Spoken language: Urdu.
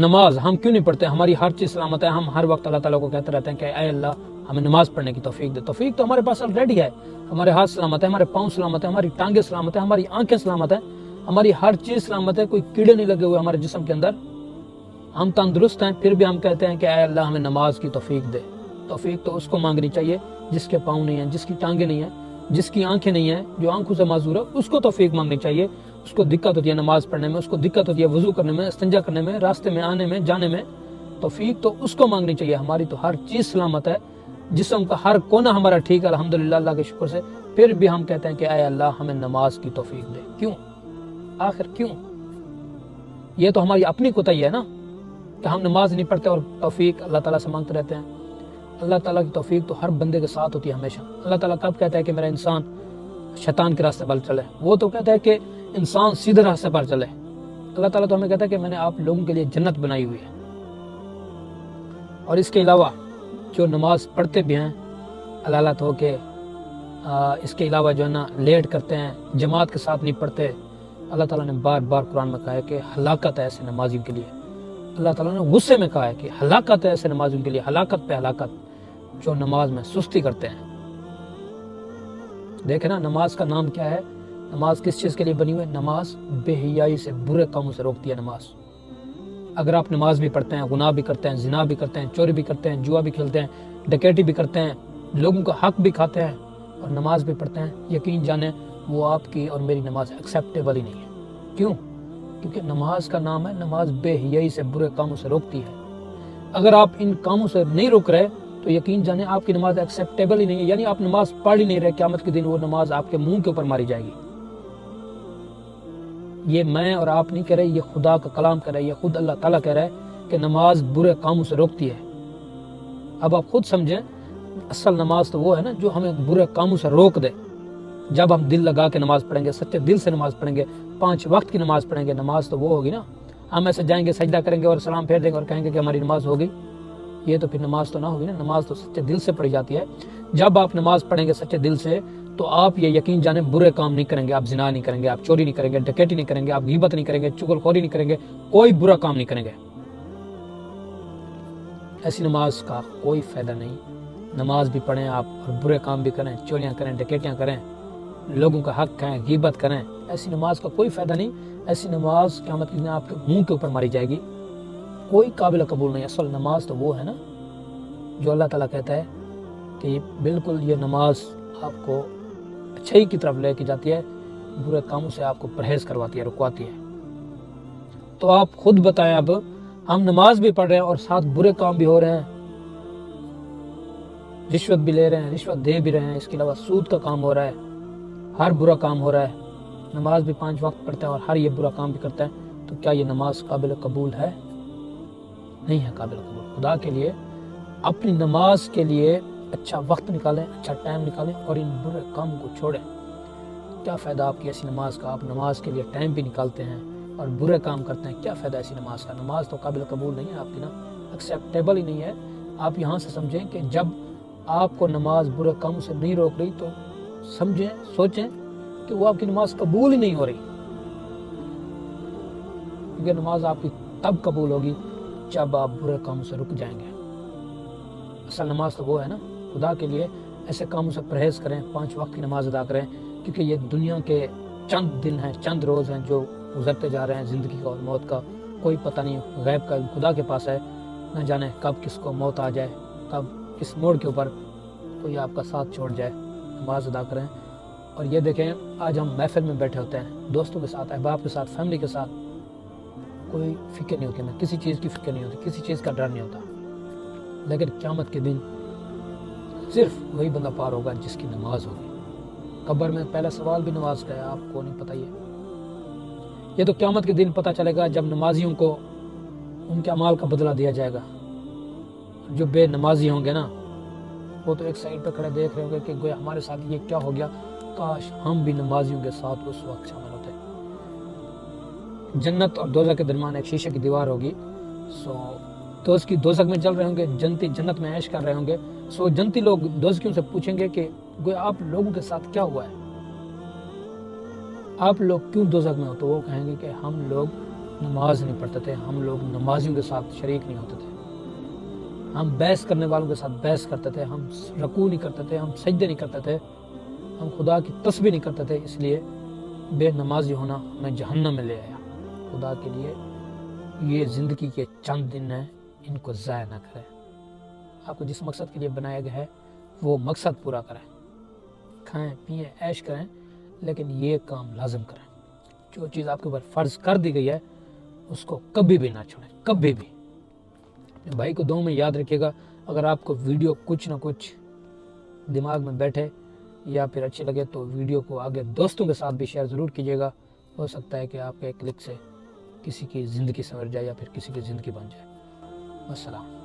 نماز ہم کیوں نہیں پڑھتے؟ ہماری ہر چیز سلامت ہے، ہم ہر وقت اللہ تعالیٰ کو کہتے رہتے ہیں کہ اے اللہ ہمیں نماز پڑھنے کی توفیق دے۔ توفیق تو ہمارے پاس آلریڈی ہے، ہمارے ہاتھ سلامت ہے، ہمارے پاؤں سلامت ہے، ہماری ٹانگیں سلامت ہیں، ہماری آنکھیں سلامت ہیں، ہماری ہر چیز سلامت ہے، کوئی کیڑے نہیں لگے ہوئے ہمارے جسم کے اندر، ہم تندرست ہیں، پھر بھی ہم کہتے ہیں کہ اے اللہ ہمیں نماز کی توفیق دے۔ توفیق تو اس کو مانگنی چاہیے جس کے پاؤں نہیں ہیں، جس کی ٹانگیں نہیں ہیں، جس کی آنکھیں نہیں ہیں، جو آنکھوں سے معذور ہے، اس کو توفیق مانگنی چاہیے۔ اس کو دقت ہوتی ہے نماز پڑھنے میں، اس کو دقت ہوتی ہے وضو کرنے میں، استنجا کرنے میں، راستے میں آنے میں، جانے میں، توفیق تو اس کو مانگنی چاہیے۔ ہماری تو ہر چیز سلامت ہے، جسم کا ہر کونا ہمارا ٹھیک ہے الحمدللہ اللہ کے شکر سے، پھر بھی ہم کہتے ہیں کہ اے اللہ ہمیں نماز کی توفیق دے۔ کیوں؟ آخر کیوں؟ یہ تو ہماری اپنی کوتاہی ہے نا کہ ہم نماز نہیں پڑھتے اور توفیق اللہ تعالیٰ سے مانگتے رہتے ہیں۔ اللہ تعالیٰ کی توفیق تو ہر بندے کے ساتھ ہوتی ہے ہمیشہ۔ اللہ تعالیٰ کب کہتا ہے کہ میرا انسان شیطان کے راستے پر چلے؟ وہ تو کہتا ہے کہ انسان سیدھے راستے پر چلے۔ اللہ تعالیٰ تو ہمیں کہتا ہے کہ میں نے آپ لوگوں کے لیے جنت بنائی ہوئی ہے۔ اور اس کے علاوہ جو نماز پڑھتے بھی ہیں علالت ہو کے، اس کے علاوہ جو ہے نا لیٹ کرتے ہیں، جماعت کے ساتھ نہیں پڑھتے، اللہ تعالیٰ نے بار بار قرآن میں کہا ہے کہ ہلاکت ہے ایسے نمازیوں کے لیے۔ اللہ تعالیٰ نے غصے میں کہا ہے کہ ہلاکت ہے ایسے نمازیوں کے لیے، ہلاکت پہ ہلاکت، جو نماز میں سستی کرتے ہیں۔ دیکھیں نا نماز کا نام کیا ہے؟ نماز کس چیز کے لیے بنی ہوئی ہے؟ نماز بے حیائی سے، برے کاموں سے روکتی ہے نماز۔ اگر آپ نماز بھی پڑھتے ہیں، گناہ بھی کرتے ہیں، زنا بھی کرتے ہیں، چوری بھی کرتے ہیں، جوا بھی کھیلتے ہیں، ڈکیٹی بھی کرتے ہیں، لوگوں کا حق بھی کھاتے ہیں اور نماز بھی پڑھتے ہیں، یقین جانیں وہ آپ کی اور میری نماز ایکسیپٹیبل ہی نہیں ہے۔ کیوں؟ کیونکہ نماز کا نام ہے، نماز بے حیائی سے، برے کاموں سے روکتی ہے۔ اگر آپ ان کاموں سے نہیں روک رہے تو یقین جانیں آپ کی نماز ایکسیپٹیبل ہی نہیں ہے، یعنی آپ نماز پڑھ ہی نہیں رہے، قیامت کے دن وہ نماز آپ کے منہ کے اوپر ماری جائے گی۔ یہ میں اور آپ نہیں کہہ رہے، یہ خدا کا کلام کہہ رہا ہے، یہ خود اللہ تعالیٰ کہہ رہا ہے کہ نماز برے کاموں سے روکتی ہے۔ اب آپ خود سمجھیں، اصل نماز تو وہ ہے نا جو ہمیں برے کاموں سے روک دے۔ جب ہم دل لگا کے نماز پڑھیں گے، سچے دل سے نماز پڑھیں گے، 5 وقت کی نماز پڑھیں گے، نماز تو وہ ہوگی نا۔ ہم ایسے جائیں گے، سجدہ کریں گے اور سلام پھیر دیں گے اور کہیں گے کہ ہماری نماز ہو گئی، یہ تو پھر نماز تو نہ ہوگی نا۔ نماز تو سچے دل سے پڑھی جاتی ہے۔ جب آپ نماز پڑھیں گے سچے دل سے تو آپ یہ یقین جانیں برے کام نہیں کریں گے، آپ زنا نہیں کریں گے، آپ چوری نہیں کریں گے، ڈکیٹی نہیں کریں گے، آپ غیبت نہیں کریں گے، چغل خوری نہیں کریں گے، کوئی برا کام نہیں کریں گے۔ ایسی نماز کا کوئی فائدہ نہیں۔ نماز بھی پڑھیں آپ اور برے کام بھی کریں، چوریاں کریں، ڈکیٹیاں کریں، لوگوں کا حق کھائیں، غیبت کریں، ایسی نماز کا کوئی فائدہ نہیں۔ ایسی نماز قیامت کے دن آپ کے منہ کے اوپر ماری جائے گی، کوئی قابل قبول نہیں۔ اصل نماز تو وہ ہے نا جو اللہ تعالیٰ کہتا ہے کہ بالکل یہ نماز آپ کو اچھائی کی طرف لے کے جاتی ہے، برے کاموں سے آپ کو پرہیز کرواتی ہے، رکواتی ہے۔ تو آپ خود بتائیں، اب ہم نماز بھی پڑھ رہے ہیں اور ساتھ برے کام بھی ہو رہے ہیں، رشوت بھی لے رہے ہیں، رشوت دے بھی رہے ہیں، اس کے علاوہ سود کا کام ہو رہا ہے، ہر برا کام ہو رہا ہے، نماز بھی 5 وقت پڑھتے ہیں اور ہر یہ برا کام بھی کرتے ہیں، تو کیا یہ نماز قابل قبول ہے؟ نہیں ہے قابل قبول۔ خدا کے لیے اپنی نماز کے لیے اچھا وقت نکالیں، اچھا ٹائم نکالیں اور ان برے کاموں کو چھوڑیں۔ کیا فائدہ آپ کی ایسی نماز کا؟ آپ نماز کے لیے ٹائم بھی نکالتے ہیں اور برے کام کرتے ہیں، کیا فائدہ ایسی نماز کا؟ نماز تو قابل قبول نہیں ہے آپ کی نا، ایکسیپٹیبل ہی نہیں ہے۔ آپ یہاں سے سمجھیں کہ جب آپ کو نماز برے کاموں سے نہیں روک رہی تو سمجھیں، سوچیں کہ وہ آپ کی نماز قبول ہی نہیں ہو رہی، کیونکہ نماز آپ کی تب قبول ہوگی جب آپ برے کاموں سے رک جائیں گے۔ اصل نماز تو وہ ہے نا، خدا کے لیے ایسے کاموں سے پرہیز کریں، 5 وقت کی نماز ادا کریں، کیونکہ یہ دنیا کے چند دن ہیں، چند روز ہیں جو گزرتے جا رہے ہیں، زندگی کا اور موت کا کوئی پتہ نہیں، غیب کا خدا کے پاس ہے، نہ جانے کب کس کو موت آ جائے، کب کس موڑ کے اوپر کوئی آپ کا ساتھ چھوڑ جائے۔ نماز ادا کریں۔ اور یہ دیکھیں، آج ہم محفل میں بیٹھے ہوتے ہیں، دوستوں کے ساتھ، احباب کے ساتھ، فیملی کے ساتھ، کوئی فکر نہیں ہوتی، ہمیں کسی چیز کی فکر نہیں ہوتی، کسی چیز کا ڈر نہیں ہوتا، لیکن قیامت کے دن صرف وہی بندہ پار ہوگا جس کی نماز ہوگی۔ قبر میں پہلا سوال بھی نماز کا ہے، آپ کو نہیں پتہ یہ تو قیامت کے دن پتہ چلے گا جب نمازیوں کو ان کے اعمال کا بدلہ دیا جائے گا۔ جو بے نمازی ہوں گے نا، وہ تو ایک سائڈ پہ کھڑے دیکھ رہے ہوں گے کہ گویا ہمارے ساتھ یہ کیا ہو گیا، کاش ہم بھی نمازیوں کے ساتھ اس وقت شامل ہوتے۔ جنت اور دوزخ کے درمیان ایک شیشے کی دیوار ہوگی، تو اس کی دوزخ میں چل رہے ہوں گے، جنتی جنت میں عیش کر رہے ہوں گے، جنتی لوگ دوزخیوں سے پوچھیں گے کہ گویا آپ لوگوں کے ساتھ کیا ہوا ہے، آپ لوگ کیوں دوزخ میں ہو؟ تو وہ کہیں گے کہ ہم لوگ نماز نہیں پڑھتے تھے، ہم لوگ نمازیوں کے ساتھ شریک نہیں ہوتے تھے، ہم بحث کرنے والوں کے ساتھ بحث کرتے تھے، ہم رکوع نہیں کرتے تھے، ہم سجدے نہیں کرتے تھے، ہم خدا کی تسبیح نہیں کرتے تھے۔ اس لیے بے نمازی ہونا ہمیں جہنم میں لے آیا۔ خدا کے لیے یہ زندگی کے چند دن ہیں، ان کو ضائع نہ کریں۔ آپ کو جس مقصد کے لیے بنایا گیا ہے وہ مقصد پورا کریں، کھائیں پئیں عیش کریں، لیکن یہ کام لازم کریں۔ جو چیز آپ کے اوپر فرض کر دی گئی ہے اس کو کبھی بھی نہ چھوڑیں، کبھی بھی۔ اپنے بھائی کو دعاؤں میں یاد رکھیے گا۔ اگر آپ کو ویڈیو کچھ نہ کچھ دماغ میں بیٹھے یا پھر اچھے لگے تو ویڈیو کو آگے دوستوں کے ساتھ بھی شیئر ضرور کیجیے گا۔ ہو سکتا ہے کہ آپ کے ایک کلک سے کسی کی زندگی سنور جائے یا پھر کسی کی زندگی بن جائے۔ السلام۔